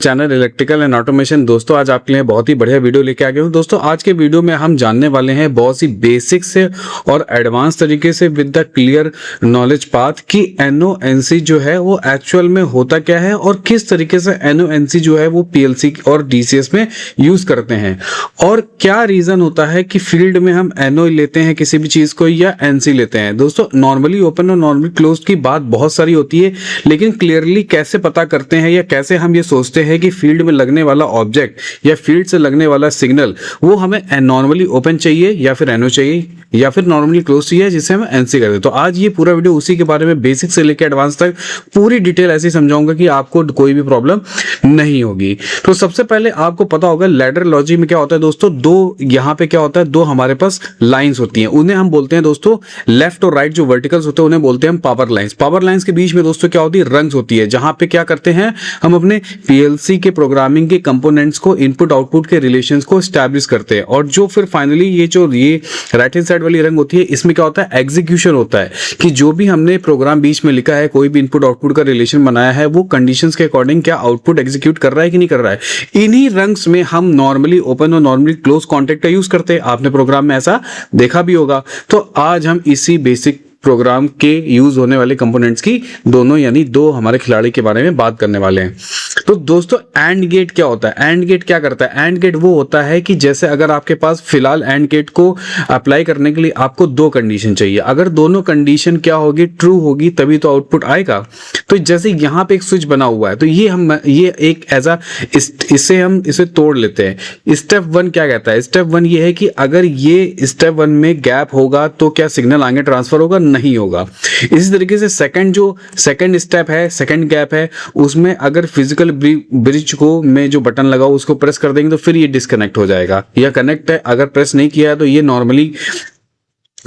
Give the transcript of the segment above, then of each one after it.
Channel electrical and automation. दोस्तों आज आपके लिए बहुत ही बढ़िया वीडियो लेके आ गया हूँ। दोस्तों आज के वीडियो में हम जानने वाले हैं बहुत सी बेसिक से और एडवांस तरीके से with the clear knowledge path कि NONC जो है वो एक्चुअल में होता क्या है और किस तरीके से NONC जो है वो PLC और DCS में यूज करते हैं और क्या रीजन होता है कि फील्ड में हम NO लेते हैं किसी भी चीज को या NC लेते हैं। दोस्तों नॉर्मली ओपन और नॉर्मली क्लोज की बात बहुत सारी होती है, लेकिन क्लियरली कैसे पता करते हैं या कैसे हम ये सोचते हैं कि फील्ड में लगने वाला ऑब्जेक्ट या फील्ड से लगने वाला सिग्नल वो हमें नॉर्मली ओपन चाहिए या फिर NO चाहिए या फिर नॉर्मली क्लोज चाहिए जिसे हम NC करते हैं। तो आज ये पूरा वीडियो उसी के बारे में बेसिक से लेकर एडवांस तक पूरी डिटेल ऐसे समझाऊंगा कि आपको कोई भी प्रॉब्लम नहीं होगी। तो सबसे पहले आपको पता होगा लैडर लॉजिक में क्या होता है दोस्तों, दो यहाँ पे क्या होता है, दो हमारे पास लाइंस होती हैं, उन्हें हम बोलते हैं दोस्तों लेफ्ट और राइट जो वर्टिकल्स होते हैं उन्हें बोलते हैं हम पावर लाइंस। पावर लाइंस के बीच में दोस्तों क्या होती है, रंग्स होती है, जहां पे क्या करते हैं हम अपने PLC के प्रोग्रामिंग के कंपोनेंट्स को इनपुट आउटपुट के रिलेशंस को एस्टैब्लिश करते हैं। और जो फिर फाइनली ये राइट हैंड साइड वाली रंग होती है, इसमें क्या होता है, एग्जीक्यूशन होता है कि जो भी हमने प्रोग्राम बीच में लिखा है, कोई भी इनपुट आउटपुट का रिलेशन बनाया है, वो कंडीशंस के अकॉर्डिंग क्या आउटपुट एग्जीक्यूट कर रहा है कि नहीं कर रहा है। इन्हीं रंग्स में हम नॉर्मली ओपन और नॉर्मली क्लोज कॉन्टैक्ट का यूज करते हैं। आपने प्रोग्राम में ऐसा देखा भी होगा। तो आज हम इसी बेसिक प्रोग्राम के यूज होने वाले कंपोनेंट्स की दोनों यानी दो हमारे खिलाड़ी के बारे में बात करने वाले हैं। तो दोस्तों एंड गेट क्या होता है, एंड गेट क्या करता है, एंड गेट वो होता है कि जैसे अगर आपके पास फिलहाल एंड गेट को अप्लाई करने के लिए आपको दो कंडीशन चाहिए, अगर दोनों कंडीशन क्या होगी, ट्रू होगी तभी तो आउटपुट आएगा। तो जैसे यहाँ पे एक स्विच बना हुआ है तो ये एक ऐसा इसे तोड़ लेते हैं। स्टेप वन क्या कहता है, स्टेप वन ये है कि अगर ये स्टेप वन में गैप होगा तो क्या सिग्नल आगे ट्रांसफर होगा, नहीं होगा। इसी तरीके से सेकंड स्टेप है, सेकंड गैप है, उसमें अगर फिजिकल ब्रिज को में जो बटन लगा उसको प्रेस कर देंगे तो फिर ये डिस्कनेक्ट हो जाएगा, या कनेक्ट है अगर प्रेस नहीं किया है तो ये नॉर्मली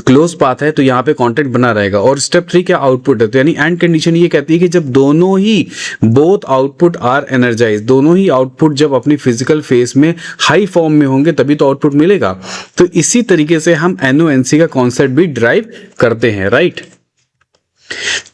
क्लोज पाथ है तो यहाँ पे कांटेक्ट बना रहेगा। और स्टेप 3 क्या, आउटपुट है। तो यानी एंड कंडीशन ये कहती है कि जब दोनों ही बोथ आउटपुट आर एनर्जाइज, दोनों ही आउटपुट जब अपनी फिजिकल फेस में हाई फॉर्म में होंगे तभी तो आउटपुट मिलेगा। तो इसी तरीके से हम NONC का कॉन्सेप्ट भी ड्राइव करते हैं, राइट।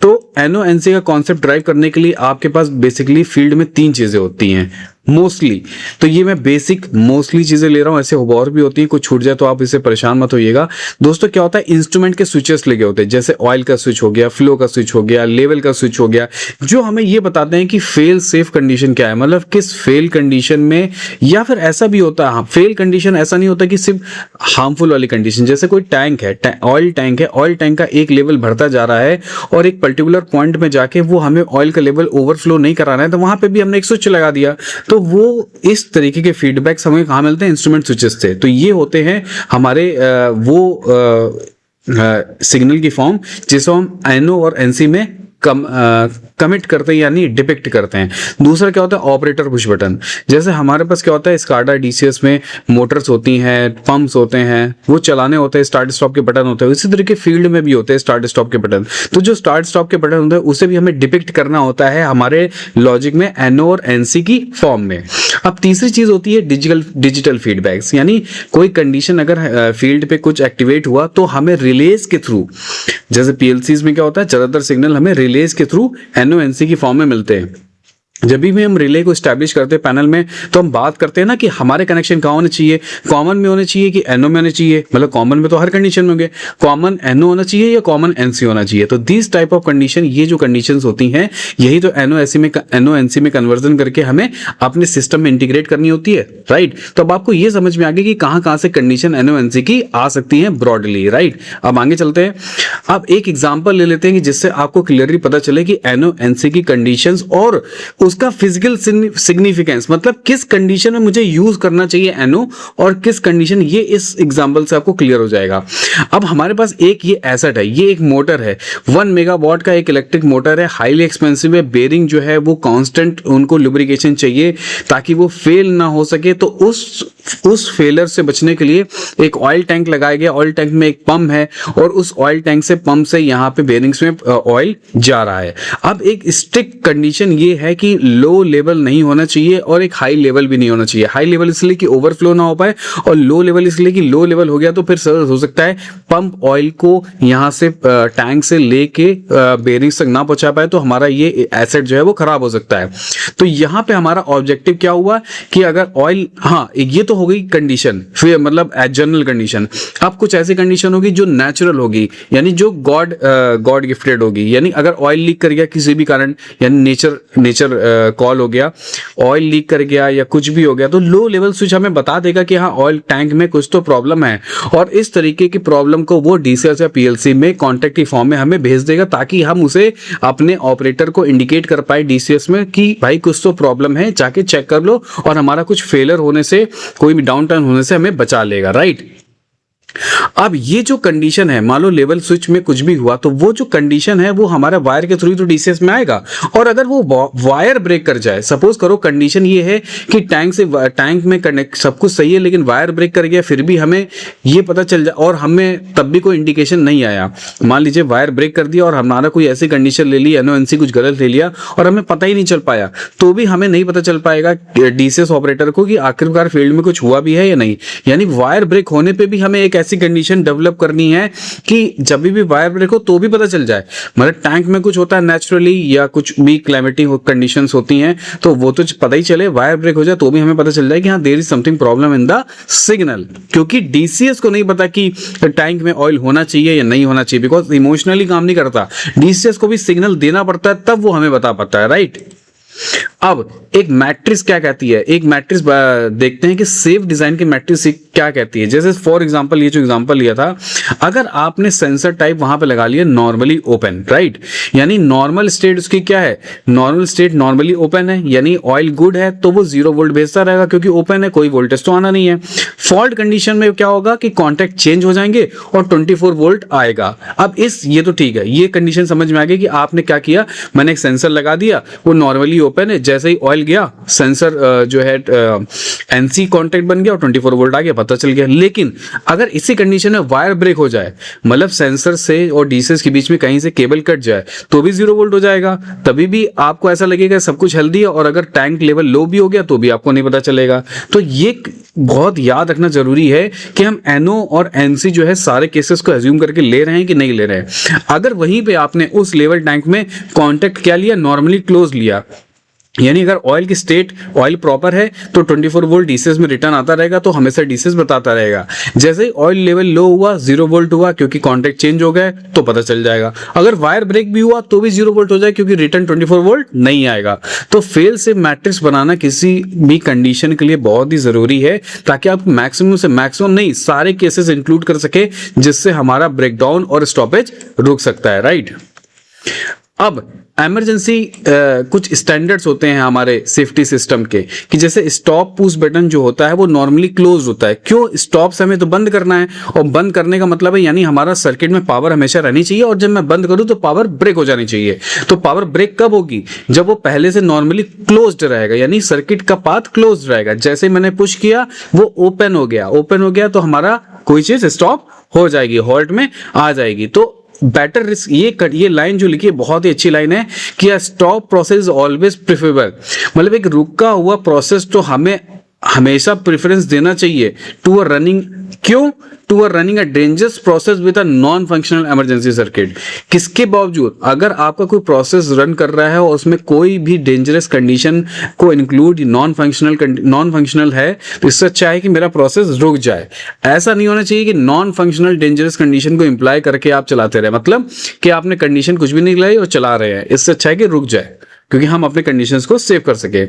तो NONC का कॉन्सेप्ट ड्राइव करने के लिए आपके पास बेसिकली फील्ड में तीन चीजें होती हैं मोस्टली। तो ये मैं बेसिक मोस्टली चीजें ले रहा हूं, ऐसे और भी होती हैं, कुछ छूट जाए तो आप इससे परेशान मत होइएगा। दोस्तों क्या होता है, इंस्ट्रूमेंट के स्विचेस लगे होते हैं, जैसे ऑयल का स्विच हो गया, फ्लो का स्विच हो गया, लेवल का स्विच हो गया, जो हमें ये बताते हैं कि फेल सेफ कंडीशन क्या है, मतलब किस फेल कंडीशन में। या फिर ऐसा भी होता है, फेल कंडीशन ऐसा नहीं होता कि सिर्फ हार्मफुल वाली कंडीशन, जैसे कोई टैंक है, ऑयल टैंक है, ऑयल टैंक का एक लेवल बढ़ता जा रहा है और एक पर्टिकुलर पॉइंट में जाके वो हमें ऑयल का लेवल ओवरफ्लो नहीं कराना है, तो वहां पे भी हमने एक स्विच लगा दिया। तो वो इस तरीके के फीडबैक्स हमें कहाँ मिलते हैं, इंस्ट्रूमेंट स्विचेस से। तो ये होते हैं हमारे सिग्नल की फॉर्म जिसको हम NO और NC में कमिट करते हैं यानी डिपिक्ट करते हैं। दूसरा क्या होता है, ऑपरेटर पुश बटन। जैसे हमारे पास क्या होता है, SCADA DCS में मोटर्स होती हैं, पंप्स होते हैं, वो चलाने होते हैं, स्टार्ट स्टॉप के बटन होते हैं। इसी तरीके फील्ड में भी होते हैं स्टार्ट स्टॉप के बटन। तो जो स्टार्ट स्टॉप के बटन होते हैं उसे भी हमें डिपिक्ट करना होता है हमारे लॉजिक में NO और NC की फॉर्म में। अब तीसरी चीज होती है डिजिटल फीडबैक्स, यानी कोई कंडीशन अगर फील्ड पे कुछ एक्टिवेट हुआ तो हमें रिलेज के थ्रू, जैसे PLCs में क्या होता है, ज्यादातर सिग्नल हमें रिलेज के थ्रू NONC की फॉर्म में मिलते हैं। जब भी हम रिले को स्टैब्लिश करते हैं पैनल में तो हम बात करते हैं ना कि हमारे कनेक्शन कहाँ होने चाहिए, कॉमन में होने चाहिए कि NO में होने चाहिए, मतलब कॉमन में तो हर कंडीशन में होंगे, कॉमन NO होना चाहिए या कॉमन NC होना चाहिए। तो दिस टाइप ऑफ कंडीशन, ये जो कंडीशंस होती हैं यही तो NONC में कन्वर्जन करके हमें अपने सिस्टम में इंटीग्रेट करनी होती है, राइट। तो अब आपको ये समझ में आ गया कि कहाँ से कंडीशन NONC की आ सकती है ब्रॉडली, राइट। अब आगे चलते हैं, अब एक एग्जाम्पल ले लेते हैं कि जिससे आपको क्लियरली पता चले कि NONC की कंडीशंस और उसका फिजिकल सिग्निफिकेंस, मतलब किस कंडीशन में मुझे यूज करना चाहिए NO और किस कंडीशन, ये इस एग्जांपल से आपको क्लियर हो जाएगा। अब हमारे पास एक ये एसेट है, ये एक मोटर है, 1 मेगावाट का एक इलेक्ट्रिक मोटर है, हाईली एक्सपेंसिव है, बेरिंग जो है वो कांस्टेंट उनको लुब्रिकेशन चाहिए ताकि वो फेल ना हो सके। तो उस फेलर से बचने के लिए एक ऑयल टैंक लगाया गया, ऑयल टैंक में एक पंप है और उस ऑयल टैंक से पंप से यहाँ पे बेरिंग्स में ऑयल जा रहा है। अब एक स्ट्रिक्ट कंडीशन ये है कि कि लो लेवल नहीं होना चाहिए और एक हाई लेवल भी नहीं होना चाहिए। हाई लेवल इसलिए कि ओवरफ्लो ना हो पाए, और लो लेवल इसलिए कि लो लेवल हो गया तो फिर सर हो सकता है पंप ऑयल को यहाँ से टैंक से लेके बेरिंग्स तक ना पहुंचा पाए, तो हमारा ये एसेट जो है वो खराब हो सकता है। तो यहाँ पे हमारा ऑब्जेक्टिव क्या हुआ कि अगर ऑयल, हाँ ये तो हो गई कंडीशन, फिर मतलब जनरल कंडीशन। अब कुछ ऐसी कंडीशन होगी जो नेचुरल होगी, यानी जो गॉड गिफ्टेड होगी। यानी अगर ऑयल लीक कर गया किसी भी कारण, यानी नेचर कॉल हो गया, ऑयल लीक कर गया या कुछ भी हो गया, तो लो लेवल स्विच हमें बता देगा कि हाँ ऑयल टैंक में कुछ तो प्रॉब्लम है, और इस तरीके की प्रॉब्लम को वो डीसीएस या पीएलसी में कॉन्टैक्ट की फॉर्म में हमें भेज देगा, ताकि हम उसे अपने ऑपरेटर को इंडिकेट कर पाए डीसीएस में कि भाई कुछ तो प्रॉब्लम है, जाके चेक कर लो, और हमारा कुछ फेलियर होने से, कोई भी डाउन टाइम होने से हमें बचा लेगा, राइट। अब ये जो कंडीशन है, मान लो लेवल स्विच में कुछ भी हुआ, तो वो जो कंडीशन है वो हमारे वायर के थ्रू तो डीसीएस में आएगा। और अगर वो वायर ब्रेक कर जाए, सपोज करो कंडीशन ये है कि टैंक में कनेक्ट सब कुछ सही है, लेकिन वायर ब्रेक कर गया, फिर भी हमें ये पता चल जाए और हमें तब भी कोई इंडिकेशन नहीं आया। मान लीजिए वायर ब्रेक कर दिया और हमारा कोई ऐसी कंडीशन ले ली, एनओएनसी कुछ गलत ले लिया और हमें पता ही नहीं चल पाया, तो भी हमें नहीं पता चल पाएगा डीसीएस ऑपरेटर को कि आखिरकार फील्ड में कुछ हुआ भी है या नहीं। यानी वायर ब्रेक होने पर भी हमें एक ऐसी कंडीशन डेवलप करनी है कि जब भी वायर ब्रेक हो तो भी पता चल जाए। मतलब टैंक में कुछ होता है नेचुरली या कुछ भी क्लाइमेटिक कंडीशंस होती हैं, तो वो तो पता ही चले, वायर ब्रेक हो जाए तो भी हमें पता चल जाए कि हाँ there is something problem in the signal. क्योंकि डीसीएस को नहीं पता कि टैंक में ऑयल होना चाहिए या नहीं होना चाहिए, बिकॉज इमोशनली काम नहीं करता, डीसीएस को भी सिग्नल देना पड़ता है, तब वो हमें बता पाता है, राइट। अब एक मैट्रिक्स क्या कहती है, एक मैट्रिक्स देखते हैं कि सेफ डिजाइन की मैट्रिक्स क्या कहती है। जैसे फॉर एग्जांपल ये जो एग्जांपल लिया था, अगर आपने सेंसर टाइप वहां पे लगा लिया नॉर्मली ओपन, राइट, यानी नॉर्मल स्टेट उसकी क्या है, नॉर्मल स्टेट नॉर्मली ओपन है, यानी ऑयल गुड है तो वो 0 वोल्ट भेजता रहेगा क्योंकि ओपन है, कोई वोल्टेज तो आना नहीं है। फॉल्ट कंडीशन में क्या होगा कि कॉन्टैक्ट चेंज हो जाएंगे और 24 वोल्ट आएगा। अब ये तो ठीक है, ये कंडीशन समझ में आ गई कि आपने क्या किया, मैंने एक सेंसर लगा दिया, वो नॉर्मली ओपन है, जैसे ही ऑयल गया सेंसर जो है एनसी कांटेक्ट बन गया और 24 वोल्ट आ गया, पता चल गया। लेकिन अगर इसी कंडीशन में वायर ब्रेक हो जाए, मतलब सेंसर से और डीसीएस के बीच में कहीं से केबल कट जाए, तो भी 0 वोल्ट हो जाएगा, तभी भी आपको ऐसा लगेगा सब कुछ हेल्दी है, और अगर टैंक लेवल लो भी हो गया तो भी आपको नहीं पता चलेगा। तो ये बहुत याद रखना जरूरी है कि हम एनओ और एनसी जो है सारे केसेस को एज्यूम करके ले रहे हैं कि नहीं ले रहे हैं। अगर वहीं पे आपने उस लेवल टैंक में कॉन्टैक्ट क्या लिया, नॉर्मली क्लोज लिया, यानी अगर ऑयल की स्टेट ऑयल प्रॉपर है तो 24 वोल्ट डीसीएस में रिटर्न आता रहेगा, तो हमेशा डीसीएस बताता रहेगा। जैसे ही ऑयल लेवल लो हुआ, 0 वोल्ट हुआ क्योंकि कॉन्टैक्ट चेंज हो गए, तो पता चल जाएगा। अगर वायर ब्रेक भी हुआ तो भी 0 वोल्ट हो जाए क्योंकि रिटर्न 24 वोल्ट नहीं आएगा। तो फेल से मैट्रिक्स बनाना किसी भी कंडीशन के लिए बहुत ही जरूरी है, ताकि आप मैक्सिमम से मैक्सिमम नहीं सारे केसेस इंक्लूड कर सके, जिससे हमारा ब्रेकडाउन और स्टॉपेज रुक सकता है, राइट। अब इमरजेंसी कुछ स्टैंडर्ड्स होते हैं हमारे सेफ्टी सिस्टम के, कि जैसे स्टॉप पुश बटन जो होता है वो नॉर्मली क्लोज होता है। क्यों? स्टॉप से हमें तो बंद करना है, और बंद करने का मतलब है यानी हमारा सर्किट में पावर हमेशा रहनी चाहिए, और जब मैं बंद करूं तो पावर ब्रेक हो जानी चाहिए। तो पावर ब्रेक कब होगी? जब वो पहले से नॉर्मली क्लोज्ड रहेगा, यानी सर्किट का पाथ क्लोज रहेगा। जैसे मैंने पुश किया वो ओपन हो गया तो हमारा कोई चीज स्टॉप हो जाएगी, हॉल्ट में आ जाएगी। तो बेटर रिस्क, ये लाइन जो लिखी है बहुत ही अच्छी लाइन है कि स्टॉप प्रोसेस ऑलवेज प्रेफरेबल, मतलब एक रुका हुआ प्रोसेस तो हमें हमेशा प्रेफरेंस देना चाहिए टू अ रनिंग, क्यों? To a running a dangerous process with a non functional emergency circuit. किसके बावजूद, अगर आपका कोई प्रोसेस रन कर रहा है और उसमें कोई भी डेंजरस कंडीशन को इंक्लूड नॉन फंक्शनल है, तो इससे अच्छा है कि मेरा प्रोसेस रुक जाए। ऐसा नहीं होना चाहिए कि नॉन फंक्शनल डेंजरस कंडीशन को इंप्लाई करके आप चलाते रहे, मतलब कि आपने कंडीशन कुछ भी नहीं लाई और चला रहे हैं। इससे अच्छा है कि रुक जाए, क्योंकि हम अपने कंडीशंस को सेव कर सके।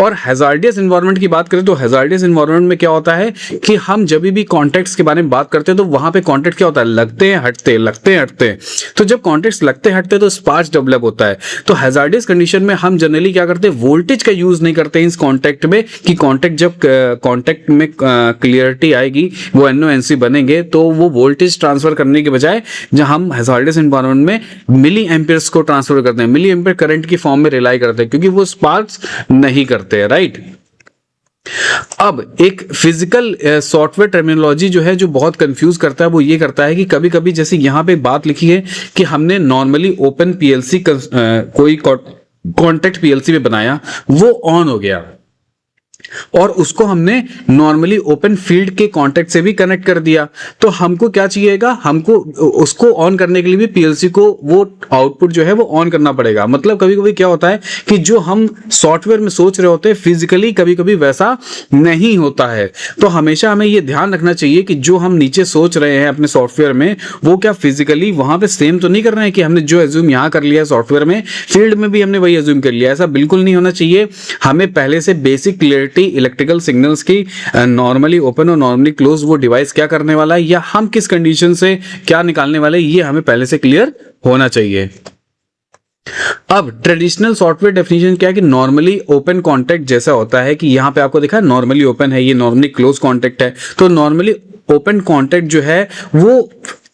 और हैजार्डियस एनवायरनमेंट की बात करें तो हैजार्डियस एनवायरनमेंट में क्या होता है कि हम जब भी कॉन्टैक्ट्स के बारे में बात करते हैं तो वहां पे कॉन्टैक्ट क्या होता है, लगते हैं हटते। तो जब कॉन्टैक्ट्स लगते हटते तो स्पार्क्स डेवलप होता है। तो हैजार्डियस कंडीशन में हम जनरली क्या करते हैं, वोल्टेज का यूज नहीं करते इस कॉन्टैक्ट में, कि कॉन्टैक्ट जब कॉन्टैक्ट में क्लियरिटी आएगी, वो NONC बनेंगे, तो वो वोल्टेज ट्रांसफर करने के बजाय जब हम हैजार्डियस एनवायरनमेंट में मिली एम्पियर्स को ट्रांसफर करते हैं, मिली एम्पियर करंट की फॉर्म में रिलाई करते हैं, क्योंकि वो स्पार्क्स नहीं करते हैं, राइट। अब एक फिजिकल सॉफ्टवेयर टर्मिनोलॉजी जो है जो बहुत कंफ्यूज करता है, वो ये करता है कि कभी कभी जैसे यहां पे बात लिखी है कि हमने नॉर्मली ओपन PLC कोई कॉन्टेक्ट पीएलसी में बनाया वो ऑन हो गया और उसको हमने नॉर्मली ओपन फील्ड के कांटेक्ट से भी कनेक्ट कर दिया। तो हमको क्या चाहिएगा, हमको उसको ऑन करने के लिए भी पीएलसी को वो आउटपुट जो है वो ऑन करना पड़ेगा। मतलब कभी कभी क्या होता है कि जो हम सॉफ्टवेयर में सोच रहे होते हैं फिजिकली कभी कभी वैसा नहीं होता है। तो हमेशा हमें ये ध्यान रखना चाहिए कि जो हम नीचे सोच रहे हैं अपने सॉफ्टवेयर में वो क्या फिजिकली वहां पे सेम तो नहीं कर रहे हैं कि हमने जो एज्यूम यहाँ कर लिया सॉफ्टवेयर में फील्ड में भी हमने वही एज्यूम कर लिया। ऐसा बिल्कुल नहीं होना चाहिए। हमें पहले से बेसिक क्लियरिटी इलेक्ट्रिकल सिग्नल्स की नॉर्मली ओपन और नॉर्मली क्लोज वो डिवाइस क्या करने वाला है या हम किस कंडीशन से क्या निकालने वाले हैं ये हमें पहले से क्लियर होना चाहिए। अब ट्रेडिशनल सॉफ्टवेयर डेफिनेशन क्या है कि नॉर्मली ओपन कॉन्टेक्ट जैसा होता है कि यहां पे आपको देखा नॉर्मली ओपन है, ये नॉर्मली क्लोज कॉन्टेक्ट है। तो नॉर्मली ओपन कॉन्टेक्ट जो है वो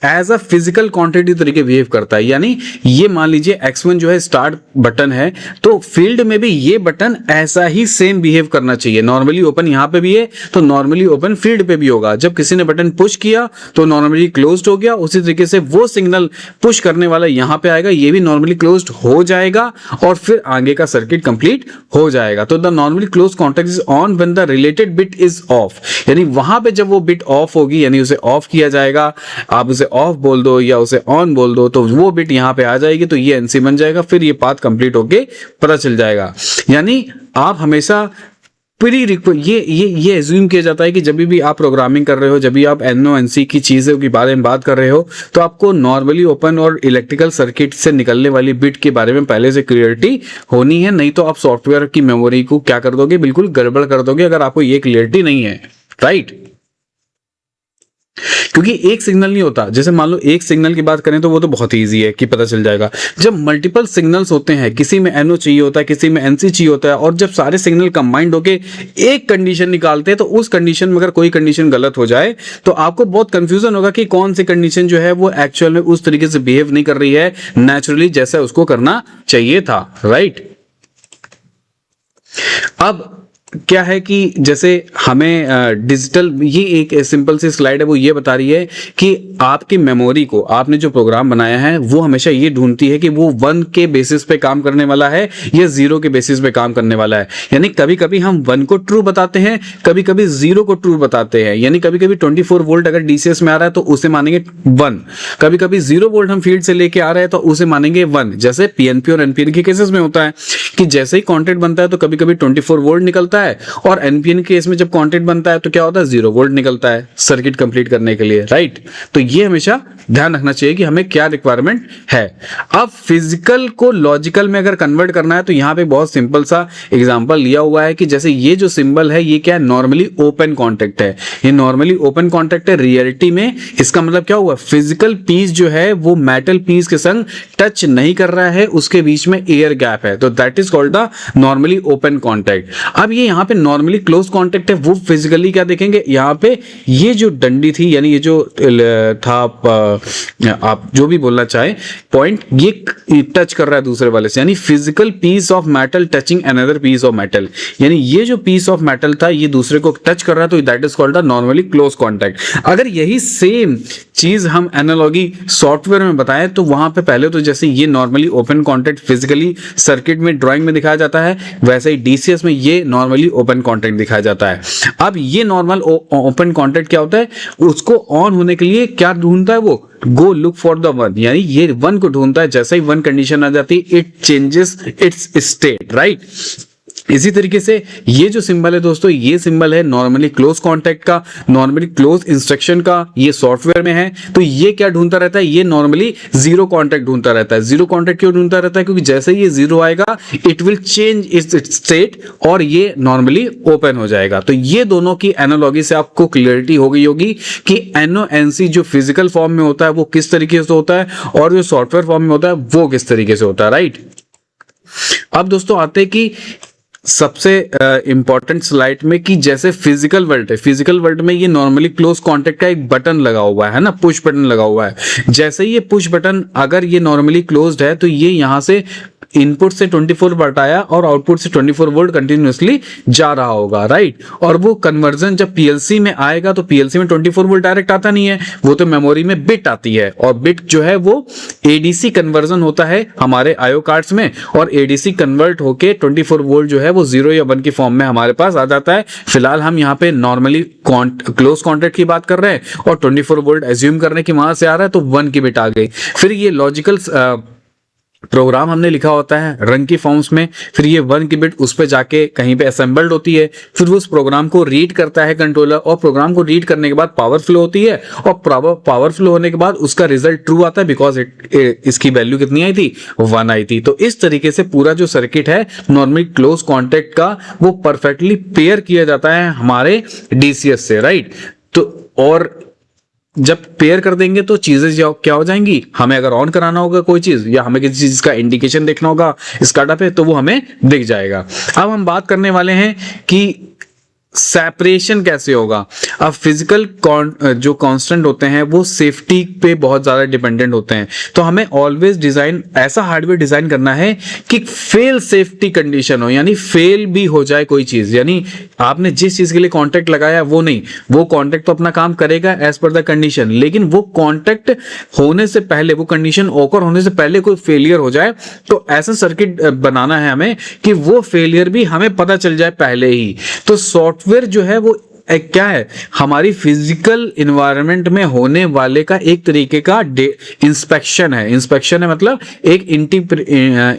एज अ फिजिकल क्वांटिटी तरीके बिहेव करता है। यानी ये मान लीजिए X1 जो है स्टार्ट बटन है तो फील्ड में भी ये बटन ऐसा ही सेम बिहेव करना चाहिए। नॉर्मली ओपन यहां पे भी है तो नॉर्मली ओपन फील्ड पे भी होगा। जब किसी ने बटन पुश किया तो नॉर्मली क्लोज्ड हो गया, उसी तरीके से वो सिग्नल पुश करने वाला यहां पे आएगा, ये भी नॉर्मली क्लोज्ड हो जाएगा और फिर आगे का सर्किट कंप्लीट हो जाएगा। तो the normally close contact is on when the related bit is of. यानी वहां पे जब वो बिट ऑफ होगी यानी उसे ऑफ किया जाएगा, आप उसे ऑफ बोल दो या उसे ऑन बोल दो तो वो बिट यहां पे आ जाएगी तो ये एनसी बन जाएगा, फिर ये पाथ कंप्लीट होके पता चल जाएगा। यानी आप हमेशा ये एज्यूम किया जाता है कि जब भी आप प्रोग्रामिंग कर रहे हो, जब भी आप एनओएनसी की चीजों के बारे में बात कर रहे हो तो आपको नॉर्मली ओपन और इलेक्ट्रिकल सर्किट से निकलने वाली बिट के बारे में पहले से क्लियरिटी होनी है। नहीं तो आप सॉफ्टवेयर की मेमोरी को क्या कर दोगे, बिल्कुल गड़बड़ कर दोगे अगर आपको ये क्लियरिटी नहीं है, राइट। क्योंकि एक सिग्नल नहीं होता। जैसे मान लो एक सिग्नल की बात करें तो वो तो बहुत इजी है कि पता चल जाएगा। जब मल्टीपल सिग्नल्स होते हैं, किसी में एनओ चाहिए होता है, किसी में एनसी चाहिए होता है, और जब सारे सिग्नल कंबाइंड होके एक कंडीशन निकालते हैं तो उस कंडीशन में अगर कोई कंडीशन गलत हो जाए तो आपको बहुत कंफ्यूजन होगा कि कौन सी कंडीशन जो है वो एक्चुअल में उस तरीके से बिहेव नहीं कर रही है नेचुरली जैसा उसको करना चाहिए था, राइट। अब क्या है कि जैसे हमें डिजिटल, ये एक सिंपल सी स्लाइड है वो ये बता रही है कि आपकी मेमोरी को आपने जो प्रोग्राम बनाया है वो हमेशा ये ढूंढती है कि वो 1 के बेसिस पे काम करने वाला है या 0 के बेसिस पे काम करने वाला है। यानी कभी कभी हम 1 को ट्रू बताते हैं, कभी कभी 0 को ट्रू बताते हैं। यानी कभी कभी 24 वोल्ट अगर डीसीएस में आ रहा है तो उसे मानेंगे 1, कभी कभी 0 वोल्ट हम फील्ड से लेके आ रहे हैं तो उसे मानेंगे 1। जैसे पीएनपी और एनपीएन के केसेस में होता है कि जैसे ही कॉन्टेक्ट बनता है तो कभी कभी 24 वोल्ट निकलता है और एनपीएन केस में जब कॉन्टेक्ट बनता है तो क्या होता है 0 वोल्ट निकलता है सर्किट कंप्लीट करने के लिए, राइट। तो ये हमेशा ध्यान रखना चाहिए कि हमें क्या रिक्वायरमेंट है। अब फिजिकल को लॉजिकल में अगर कन्वर्ट करना है तो यहां पे बहुत सिंपल सा एग्जांपल लिया हुआ है कि जैसे ये जो सिंबल है ये क्या है, नॉर्मली ओपन कॉन्टेक्ट है। ये नॉर्मली ओपन कॉन्टेक्ट है। रियलिटी में इसका मतलब क्या हुआ, फिजिकल पीस जो है वो मेटल पीस के संग टच नहीं कर रहा है, उसके बीच में एयर गैप है, तो that is called the normally open contact. अब ये यहाँ पे नॉर्मली क्लोज कॉन्टेक्ट है, वो फिजिकली क्या देखेंगे, यहाँ पे ये जो डंडी थी यानी ये जो था आप जो भी बोलना चाहे पॉइंट, ये टच कर रहा है दूसरे वाले से, यानी physical piece of metal touching another piece of metal. यानी ये जो पीस ऑफ मेटल था ये दूसरे को टच कर रहा है तो that is called the normally close contact. अगर यही सेम चीज हम एनालॉगी सॉफ्टवेयर में बताएं तो वहां पे पहले तो जैसे ये normally open contact physically circuit में ड्राइंग में दिखाया जाता है, वैसे ही डीसीएस में ये नॉर्मली ओपन कॉन्टेक्ट दिखाया जाता है। अब ये नॉर्मल ओपन कॉन्टेक्ट क्या होता है, उसको ऑन होने के लिए क्या ढूंढता है वो, गो लुक फॉर द 1, यानी ये 1 को ढूंढता है। जैसे ही 1 कंडीशन आ जाती है it changes it's state, right. इसी तरीके से ये जो सिंबल है दोस्तों, ये सिंबल है नॉर्मली क्लोज कॉन्टेक्ट का, नॉर्मली क्लोज इंस्ट्रक्शन का, ये सॉफ्टवेयर में है। तो ये क्या ढूंढता रहता है, ये नॉर्मली 0 कॉन्टेक्ट ढूंढता रहता है। 0 कॉन्टेक्ट क्यों ढूंढता रहता है, क्योंकि जैसे ही ये 0 आएगा it will change it's state और ये नॉर्मली ओपन हो जाएगा। तो ये दोनों की एनालॉगी से आपको क्लियरिटी हो गई होगी कि एनओएनसी जो फिजिकल फॉर्म में होता है वो किस तरीके से होता है और जो सॉफ्टवेयर फॉर्म में होता है वो किस तरीके से होता है, राइट। अब दोस्तों आते हैं कि सबसे इंपॉर्टेंट स्लाइड में कि जैसे फिजिकल वर्ल्ड है, फिजिकल वर्ल्ड में ये नॉर्मली क्लोज कांटेक्ट का एक बटन लगा हुआ है ना, पुश बटन लगा हुआ है। जैसे ये पुश बटन अगर ये नॉर्मली क्लोज्ड है तो ये यहां से इनपुट से 24 वोल्ट आया और आउटपुट से 24 वोल्ट कंटिन्यूसली जा रहा होगा, राइट। और वो कन्वर्जन जब पीएलसी में आएगा तो पीएलसी में 24 वोल्ट डायरेक्ट आता नहीं है, वो तो मेमोरी में बिट आती है, और बिट जो है वो एडीसी कन्वर्जन होता है हमारे आईओ कार्ड्स में, और एडीसी कन्वर्ट होके 24 वोल्ट जो है वो 0 या 1 की फॉर्म में हमारे पास आ जाता है। फिलहाल हम यहाँ पे नॉर्मली क्लोज कॉन्टैक्ट की बात कर रहे हैं और 24 वोल्ट एज्यूम करने की वहां से आ रहा है तो 1 की बिट आ गई। फिर ये लॉजिकल प्रोग्राम हमने लिखा होता है रंग की फॉर्म्स में, फिर ये 1 की बिट उस पे जाके कहीं पे असेंबल्ड होती है, फिर उस प्रोग्राम को रीड करता है कंट्रोलर, और प्रोग्राम को रीड करने के बाद पावर फ्लो होती है, और पावर फ्लो होने के बाद उसका रिजल्ट ट्रू आता है बिकॉज इसकी वैल्यू कितनी आई थी, 1 आई थी। तो इस तरीके से पूरा जो सर्किट है नॉर्मली क्लोज कॉन्टैक्ट का वो परफेक्टली पेयर किया जाता है हमारे डीसीएस से, राइट। तो और जब पेयर कर देंगे तो चीजें क्या हो जाएंगी, हमें अगर ऑन कराना होगा कोई चीज या हमें किसी चीज का इंडिकेशन देखना होगा स्काडा पे तो वो हमें दिख जाएगा। अब हम बात करने वाले हैं कि सेपरेशन कैसे होगा। अब फिजिकल जो कांस्टेंट होते हैं वो सेफ्टी पे बहुत ज्यादा डिपेंडेंट होते हैं, तो हमें ऑलवेज डिजाइन ऐसा हार्डवेयर डिजाइन करना है कि फेल सेफ्टी कंडीशन हो, यानी फेल भी हो जाए कोई चीज, यानी आपने जिस चीज के लिए कॉन्टैक्ट लगाया वो नहीं, वो कॉन्टैक्ट तो अपना काम करेगा एज पर द कंडीशन, लेकिन वो कॉन्टैक्ट होने से पहले, वो कंडीशन ओकर होने से पहले कोई फेलियर हो जाए तो ऐसा सर्किट बनाना है हमें कि वो फेलियर भी हमें पता चल जाए पहले ही। तो सॉफ्टवेयर जो है वो क्या है, हमारी फिजिकल इन्वायरमेंट में होने वाले का एक तरीके का इंस्पेक्शन है। इंस्पेक्शन है मतलब एक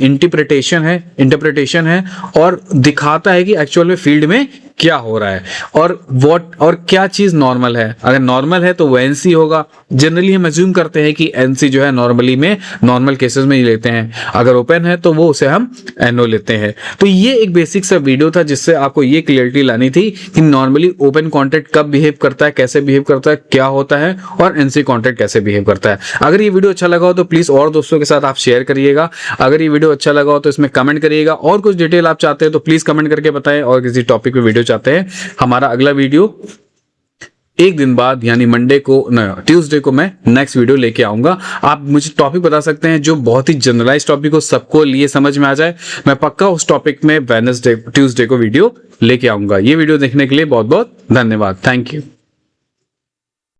इंटरप्रिटेशन है और दिखाता है कि एक्चुअल में फील्ड में क्या हो रहा है और क्या चीज नॉर्मल है। अगर नॉर्मल है तो वो एनसी होगा। जनरली हम अज्यूम करते हैं कि एनसी जो है नॉर्मली में नॉर्मल केसेस में ही लेते हैं, अगर ओपन है तो वो उसे हम एनओ लेते हैं। तो ये एक बेसिक सा वीडियो था जिससे आपको ये क्लियरिटी लानी थी कि नॉर्मली ओपन कॉन्टैक्ट कब बिहेव करता है, कैसे बिहेव करता है, क्या होता है, और एनसी कॉन्टैक्ट कैसे बिहेव करता है। अगर ये वीडियो अच्छा लगा हो तो प्लीज और दोस्तों के साथ आप शेयर करिएगा। अगर ये वीडियो अच्छा लगा हो तो इसमें कमेंट करिएगा, और कुछ डिटेल आप चाहते हैं तो प्लीज कमेंट करके बताएं, और किसी टॉपिक पे वीडियो चाहते हैं। हमारा अगला वीडियो एक दिन बाद यानी मंडे को ट्यूसडे को मैं नेक्स्ट वीडियो लेके आऊंगा। आप मुझे टॉपिक बता सकते हैं जो बहुत ही जनरलाइज टॉपिक हो, सबको लिए समझ में आ जाए, मैं पक्का उस टॉपिक में ट्यूसडे को वीडियो लेके आऊंगा। ये वीडियो देखने के लिए बहुत बहुत धन्यवाद। Thank you.